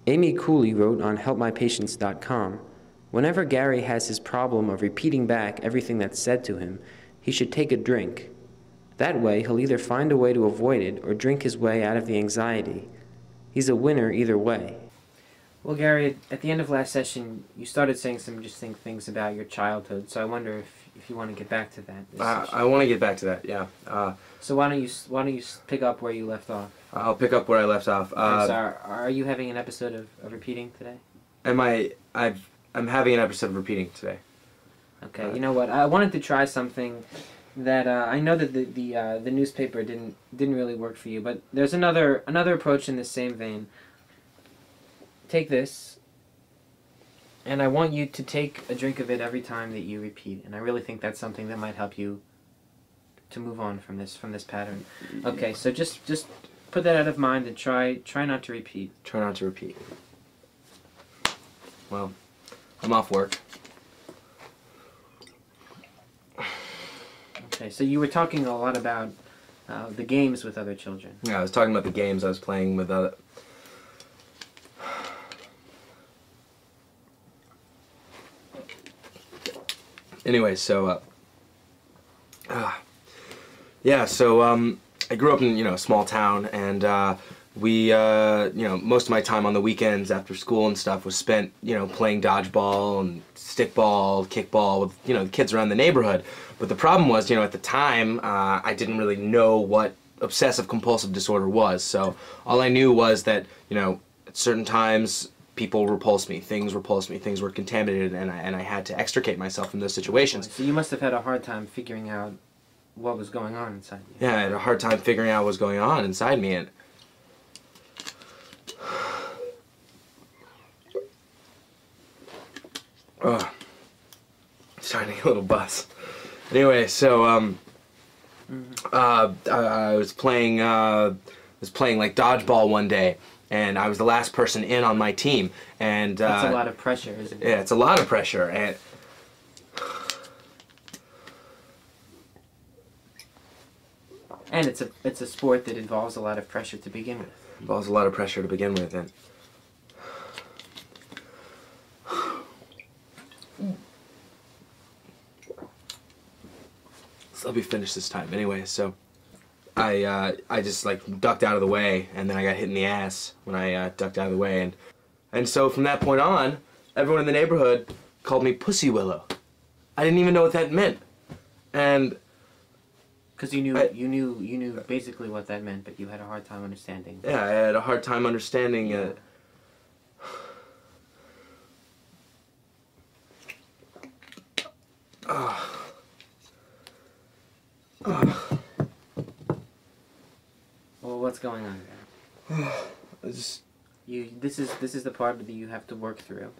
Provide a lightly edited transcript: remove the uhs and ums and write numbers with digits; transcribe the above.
Amy Cooley wrote on helpmypatients.com, "Whenever Gary has his problem of repeating back everything that's said to him, he should take a drink. That way, he'll either find a way to avoid it or drink his way out of the anxiety. He's a winner either way." Well, Gary, at the end of last session, you started saying some interesting things about your childhood, so I wonder if you want to get back to that. I want to get back to that, yeah. So why don't you pick up where you left off? I'll pick up where I left off. So are you having an episode of repeating today? I'm having an episode of repeating today. Okay, you know what? I wanted to try something that I know that the newspaper didn't really work for you, but there's another approach in the same vein. Take this, and I want you to take a drink of it every time that you repeat, and I really think that's something that might help you to move on from this pattern. Okay, so just put that out of mind and try not to repeat. Try not to repeat. Well, I'm off work. Okay, so you were talking a lot about the games with other children. Yeah, I was talking about the games I was playing with other... Anyway, so, yeah, so, I grew up in, a small town, and, most of my time on the weekends after school and stuff was spent, playing dodgeball and stickball, kickball with, the kids around the neighborhood. But the problem was, at the time, I didn't really know what obsessive-compulsive disorder was, so all I knew was that, at certain times, people repulsed me, things were contaminated, and I had to extricate myself from those situations. So you must have had a hard time figuring out what was going on inside you. Yeah, I had a hard time figuring out what was going on inside me, and... starting to get a little buzz. Anyway, so, I was playing like dodgeball one day, and I was the last person in on my team, and that's a lot of pressure, isn't it? Yeah, it's a lot of pressure, and it's a sport that involves a lot of pressure to begin with. Involves a lot of pressure to begin with, and so let me finish this time. Anyway, so I just like ducked out of the way, and then I got hit in the ass when I ducked out of the way, and so from that point on, everyone in the neighborhood called me Pussy Willow. I didn't even know what that meant, and because you knew basically what that meant, but you had a hard time understanding. Yeah, I had a hard time understanding. Well, what's going on there? This is the part that you have to work through.